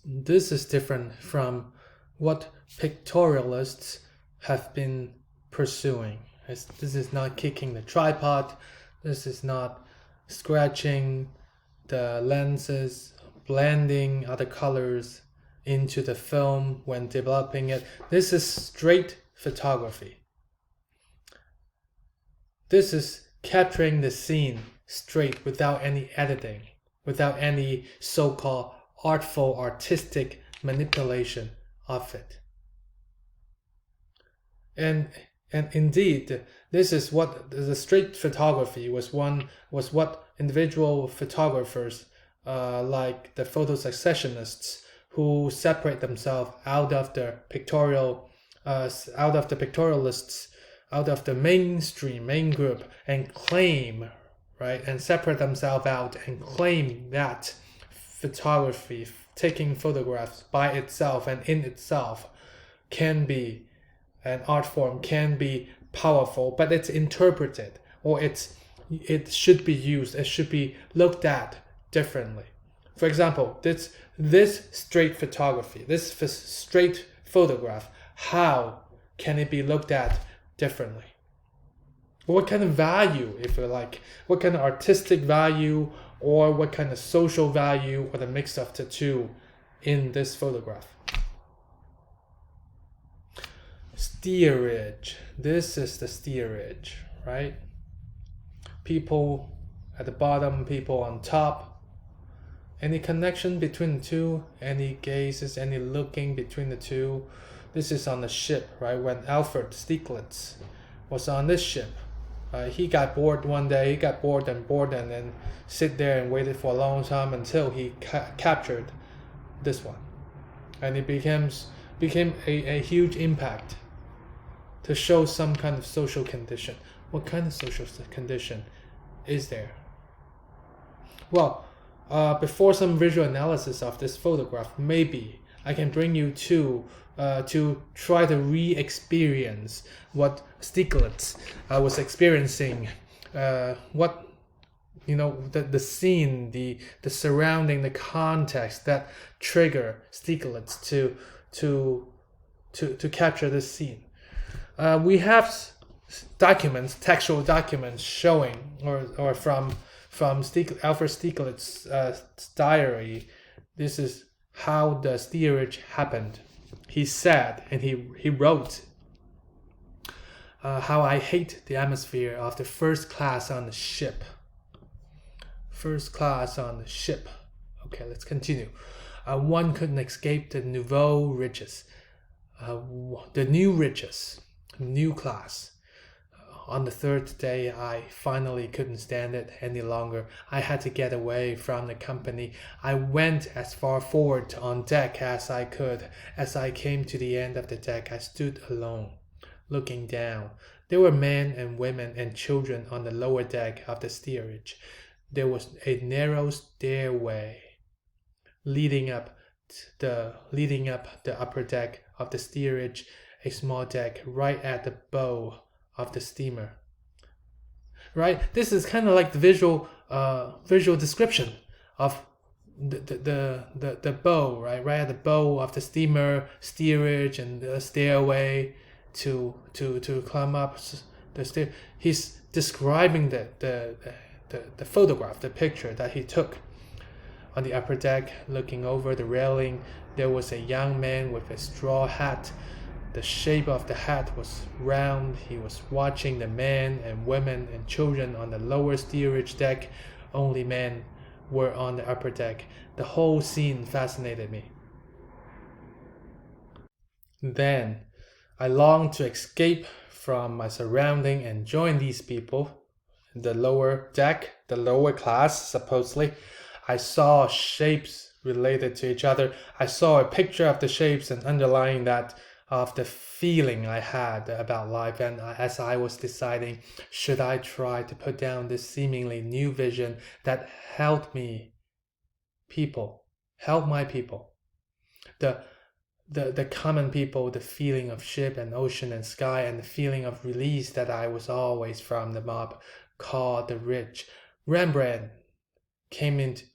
this is different from what pictorialists have been pursuing. This is not kicking the tripod. This is not scratching the lenses, blending other colors into the film when developing it. This is straight photography. This is capturing the scene straight without any editing, without any so-called artful, artistic manipulation of it. And indeed, this is what the straight photography was what individual photographers like the photo successionists who separate themselves out of the pictorialists, out of the main group, and claim, right, and separate themselves out and claim that photography, taking photographs by itself and in itself, can be an art form, can be powerful, but it's interpreted, or it should be used, it should be looked at differently. For example, this straight photography, this straight photograph, how can it be looked at differently? What kind of value, if you like, what kind of artistic value, or what kind of social value, or the mix of the two in this photograph? Steerage. This is the steerage, right? People at the bottom, people on top. Any connection between the two? Any gazes, any looking between the two? This is on the ship, right? When Alfred Stieglitz was on this ship, he got bored one day. He got bored and then sit there and waited for a long time until he captured this one, and it became a huge impact to show some kind of social condition. What kind of social condition is there? Well, before some visual analysis of this photograph, maybe I can bring you to try to re-experience what Stieglitz was experiencing, what the scene, the surrounding, the context that trigger Stieglitz to capture this scene. We have documents, textual documents showing, or from Alfred Stieglitz's diary. This is how the steerage happened. He said, and he wrote, how I hate the atmosphere of the first class on the ship. First class on the ship. Okay, let's continue. One couldn't escape the nouveau riches. The new riches, new class. On the third day, I finally couldn't stand it any longer. I had to get away from the company. I went as far forward on deck as I could. As I came to the end of the deck, I stood alone, looking down. There were men and women and children on the lower deck of the steerage. There was a narrow stairway leading up the upper deck of the steerage, a small deck right at the bow of the steamer. Right? This is kind of like the visual description of the bow, right? Right at the bow of the steamer, steerage, and the stairway to climb up the stair. He's describing the photograph, the picture that he took. On the upper deck, looking over the railing, there was a young man with a straw hat. The shape of the hat was round. He was watching the men and women and children on the lower steerage deck. Only men were on the upper deck. The whole scene fascinated me. Then I longed to escape from my surrounding and join these people. The lower deck, the lower class, supposedly. I saw shapes related to each other. I saw a picture of the shapes, and underlying that, of the feeling I had about life. And as I was deciding, should I try to put down this seemingly new vision that helped my people, the common people, the feeling of ship and ocean and sky, and the feeling of release that I was always from the mob, called the rich. Rembrandt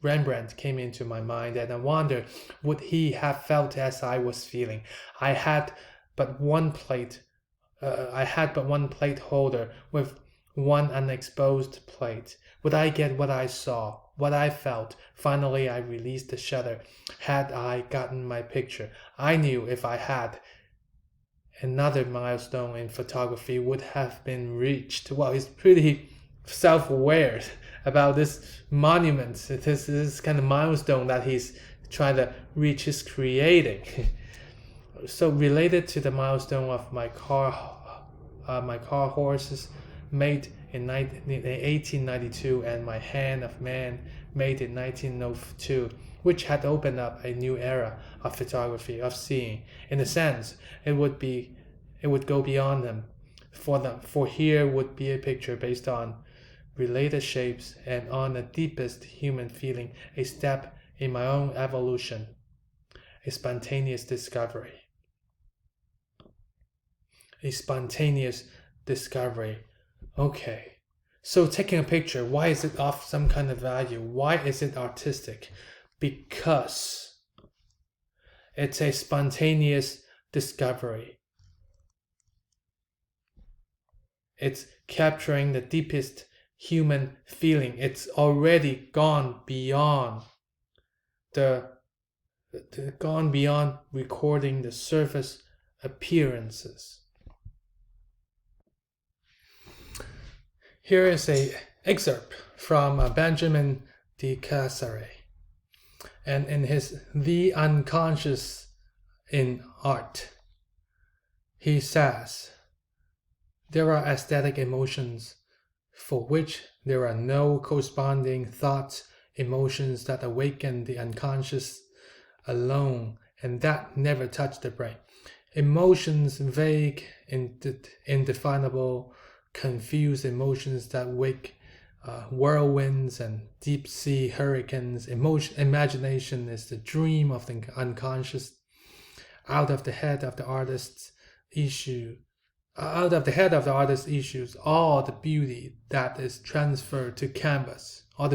Rembrandt came into my mind, and I wondered, would he have felt as I was feeling? I had but one plate holder with one unexposed plate. Would I get what I saw, what I felt? Finally, I released the shutter. Had I gotten my picture? I knew if I had, another milestone in photography would have been reached. Well, he's pretty self-aware about this monument. This kind of milestone that he's trying to reach his creating. So related to the milestone of my car horses made in 1892 and my Hand of Man made in 1902, which had opened up a new era of photography, of seeing. In a sense, it would go beyond them. For here would be a picture based on related shapes and on the deepest human feeling, a step in my own evolution, a spontaneous discovery. Okay, so taking a picture, why is it of some kind of value? Why is it artistic? Because it's a spontaneous discovery. It's capturing the deepest human feeling. It's already gone beyond recording the surface appearances. Here is an excerpt from Benjamin de Casseret, and in his The Unconscious in Art, he says, there are aesthetic emotions for which there are no corresponding thoughts, emotions that awaken the unconscious alone and that never touch the brain. Emotions vague, indefinable, confused emotions that wake whirlwinds and deep sea hurricanes. Imagination is the dream of the unconscious. Out of the head of the artist issues all the beauty that is transferred to canvas. But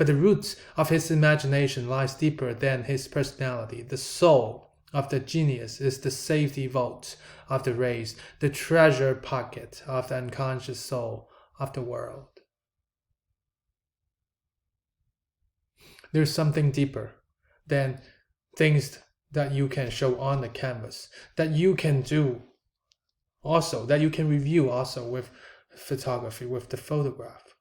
the roots of his imagination lies deeper than his personality. The soul of the genius is the safety vault of the race, the treasure pocket of the unconscious soul of the world. There's something deeper than things that you can show on the canvas, that you can do also, that you can review also with photography, with the photograph.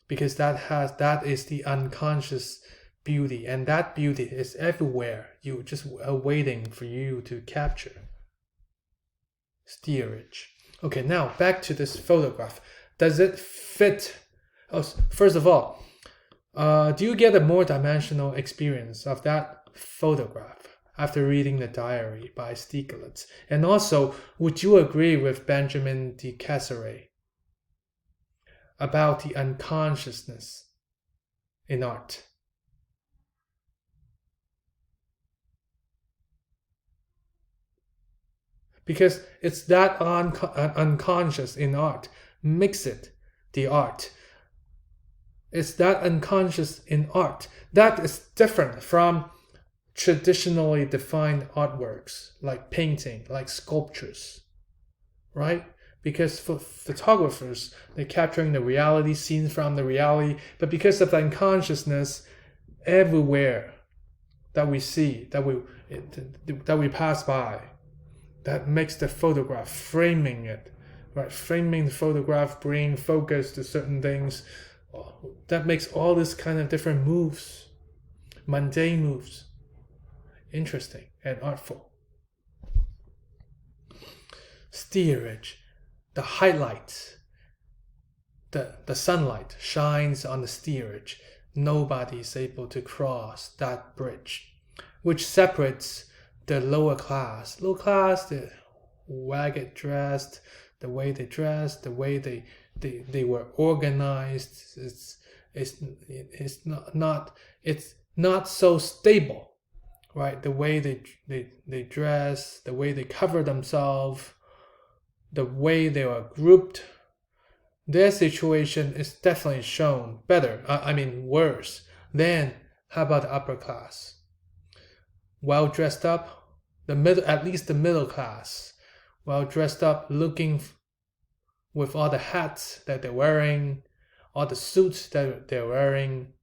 Because that is the unconscious beauty, and that beauty is everywhere. You just are waiting for you to capture. Steerage. Okay, now back to this photograph. Does it fit? Oh, first of all, do you get a more dimensional experience of that photograph after reading the diary by Stieglitz? And also, would you agree with Benjamin de Casseret about the unconsciousness in art? Because it's that unconscious in art makes it the art. It's that unconscious in art that is different from traditionally defined artworks like painting, like sculptures, right? Because for photographers, they're capturing the reality, scenes from the reality, but because of the unconsciousness everywhere that we see, that we pass by, that makes the photograph, framing it, right? Framing the photograph, bringing focus to certain things, that makes all this kind of different moves, mundane moves, interesting and artful. Steerage, the highlights, the sunlight shines on the steerage. Nobody is able to cross that bridge, which separates the lower class, the ragged dressed, the way they dressed, the way they were organized. It's not so stable, right? The way they dress, the way they cover themselves, the way they are grouped, their situation is definitely shown better, worse than, how about the upper class? Well dressed up, at least the middle class, well dressed up, looking with all the hats that they're wearing, all the suits that they're wearing.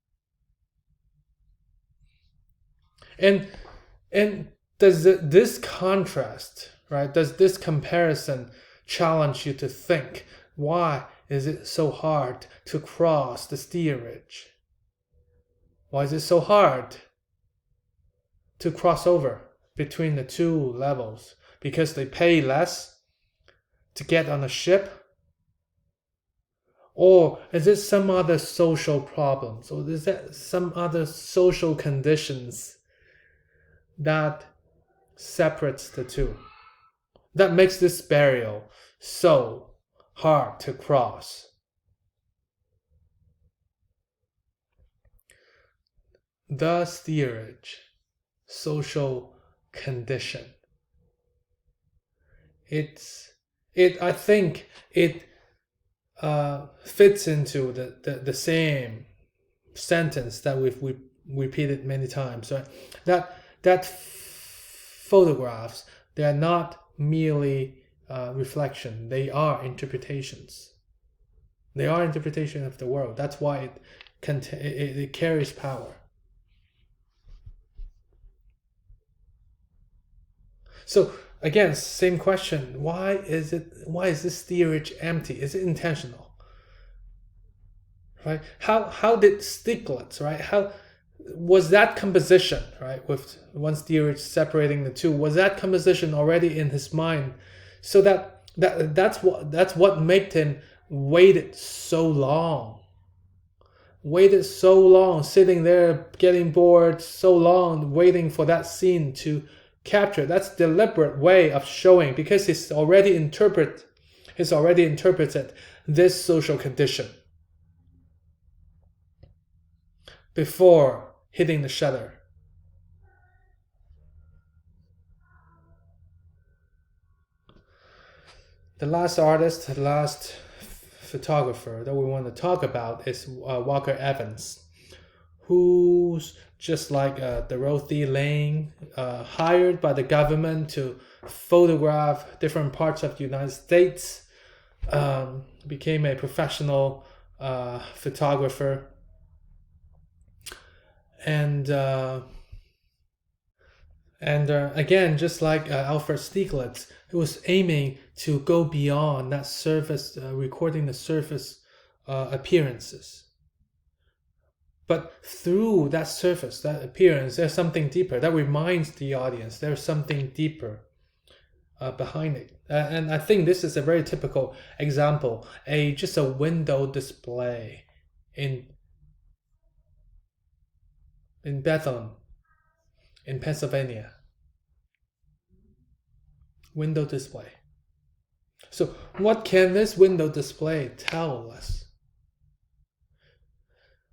And does this contrast, right? Does this comparison challenge you to think, why is it so hard to cross the steerage? Why is it so hard to cross over between the two levels? Because they pay less to get on a ship? Or is it some other social problems? Or is that some other social conditions that separates the two, that makes this barrier so hard to cross? The steerage, social condition. I think it fits into the same sentence that we've repeated many times, right? That photographs, they are not merely reflection, they are interpretations. They are interpretation of the world. That's why it carries power. So again, same question. Why is this steerage empty? Is it intentional? Right? How did Stieglitz, right? How was that composition, right, with one steerage separating the two? Was that composition already in his mind, so that's what made him waited so long, sitting there getting bored, so long waiting for that scene to capture? That's deliberate way of showing, because he's already interpreted this social condition before hitting the shutter. The last artist, the last photographer that we want to talk about is Walker Evans, who's just like Dorothy Lane, hired by the government to photograph different parts of the United States, became a professional photographer. And again, just like Alfred Stieglitz, he was aiming to go beyond that surface, recording the surface appearances. But through that surface, that appearance, there's something deeper that reminds the audience there's something deeper behind it. And I think this is a very typical example, just a window display in Bethlehem, in Pennsylvania. Window display. So what can this window display tell us?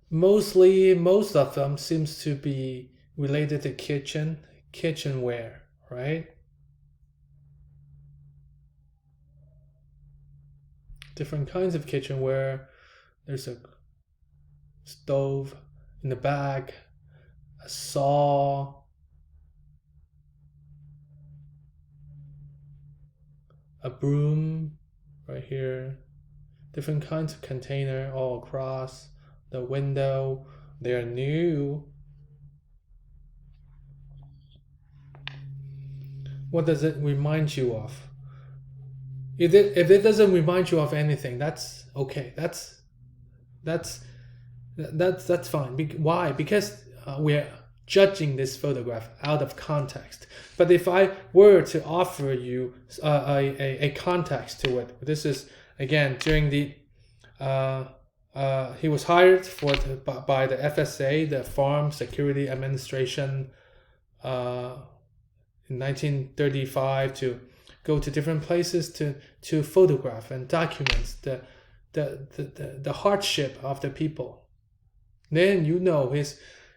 Most of them seems to be related to kitchenware, right? Different kinds of kitchenware. There's a stove in the back, a saw, a broom right here, different kinds of container all across the window. They're new. What does it remind you of? If it doesn't remind you of anything, that's okay. That's fine. Why? Because we're judging this photograph out of context. But if I were to offer you a context to it, this is again during the he was hired by the FSA, the Farm Security Administration, in 1935, to go to different places to photograph and document the hardship of the people. Then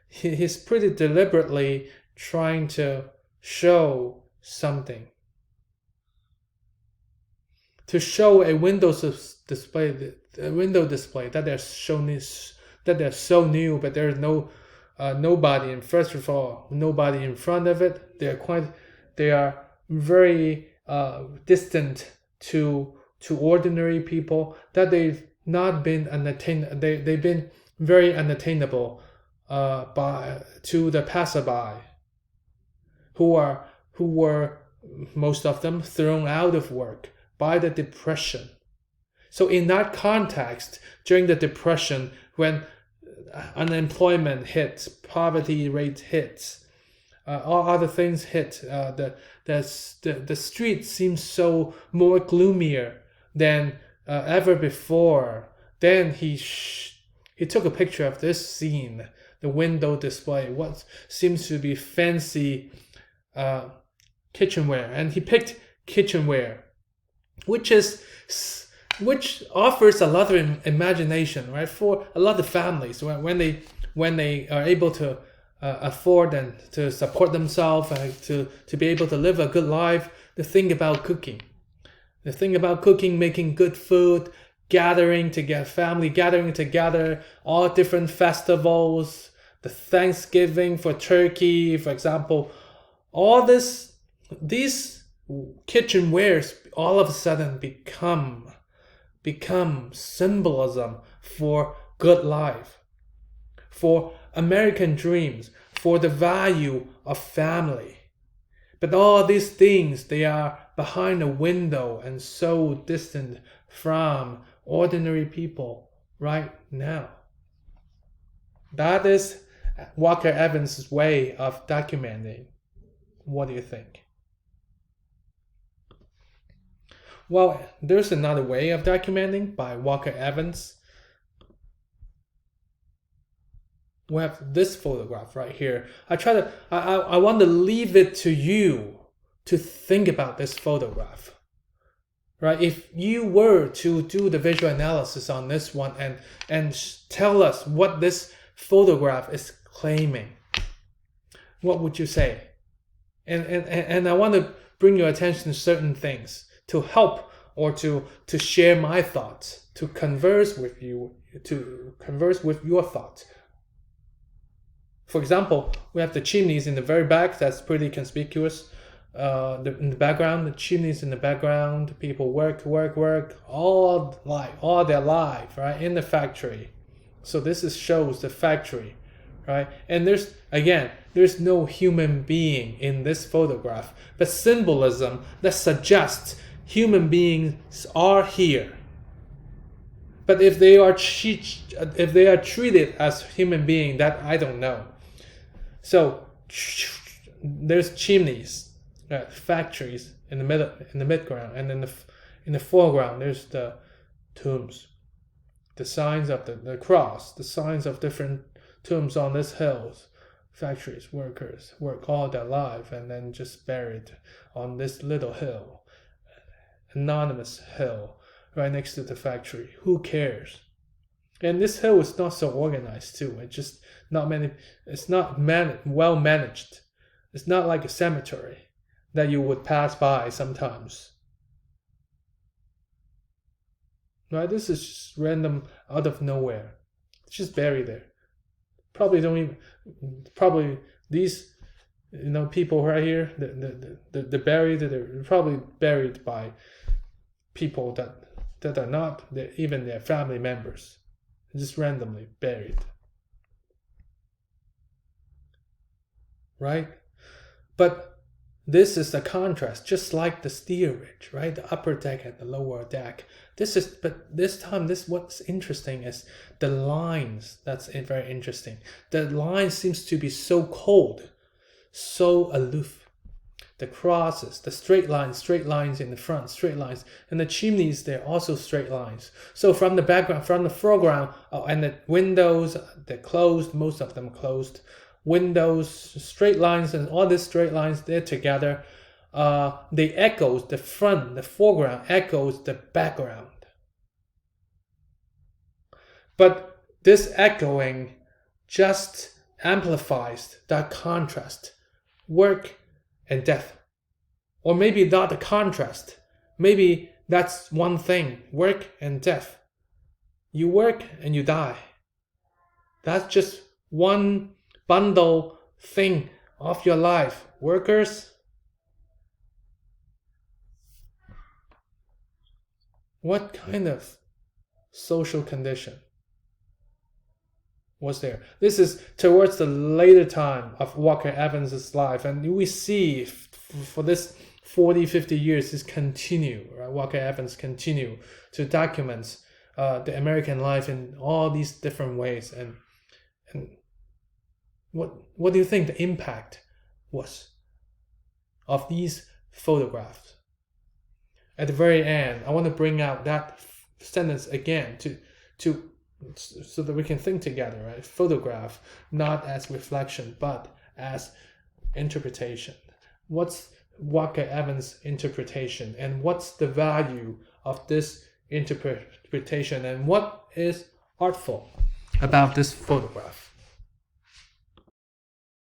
he's pretty deliberately trying to show something. to show a window display that they're so new, but there's nobody. And first of all, nobody in front of it. They are very distant to ordinary people. That they've not been they've been very unattainable to the passerby, who were most of them thrown out of work by the Depression. So in that context, during the Depression, when unemployment hits, poverty rate hits, all other things hit, the street seems so more gloomier than ever before. Then he took a picture of this scene, the window display, what seems to be fancy kitchenware, and he picked kitchenware, which offers a lot of imagination, right, for a lot of families when they are able to afford and to support themselves, to be able to live a good life. The thing about cooking, making good food, family gathering together, all different festivals, the Thanksgiving for turkey, for example, all these kitchenwares all of a sudden become symbolism for good life, for American dreams, for the value of family. But all these things, they are behind a window and so distant from ordinary people right now. That is Walker Evans' way of documenting. What do you think? Well, there's another way of documenting by Walker Evans. We have this photograph right here. I want to leave it to you to think about this photograph. Right? If you were to do the visual analysis on this one and tell us what this photograph is claiming, what would you say? And I want to bring your attention to certain things to help or to share my thoughts, to converse with you, to converse with your thoughts. For example, we have the chimneys in the very back. That's pretty conspicuous. In the background, the chimneys in the background. People work all their life, right, in the factory. So this shows the factory, right? And there's no human being in this photograph, but symbolism that suggests human beings are here. But if they are treated as human beings, that I don't know. So there's chimneys, factories in the midground, and in the foreground there's the tombs, the signs of the cross, the signs of different tombs on this hills. Factories, workers work all their life and then just buried on this little hill, anonymous hill right next to the factory. Who cares? And this hill is not so organized too. It's just it's not well managed. It's not like a cemetery that you would pass by sometimes. Right? This is just random out of nowhere. It's just buried there. Probably these people right here, they're probably buried by people that are not even their family members, just randomly buried, right? But this is the contrast, just like the steerage, right? The upper deck and the lower deck. But this time, what's interesting is the lines. That's very interesting. The line seems to be so cold, so aloof. The crosses, the straight lines in the front, straight lines, and the chimneys, they're also straight lines. So from the background, from the foreground, and the windows, they're closed, most of them closed. Windows, straight lines, and all these straight lines, they're together. They echoes the front, the foreground echoes the background. But this echoing just amplifies that contrast, work and death. Or maybe not the contrast, maybe That's one thing, work and death. You work and you die. That's just one bundle thing of your life. Workers, what kind of social condition was there? This is towards the later time of Walker Evans's life, and we see for this 40, 50 years is continue, right? Walker Evans continue to document the American life in all these different ways. And what do you think the impact was of these photographs? At the very end, I want to bring out that sentence again to so that we can think together, right? Photograph not as reflection, but as interpretation. What's Walker Evans' interpretation, and what's the value of this interpretation, and what is artful about this photograph?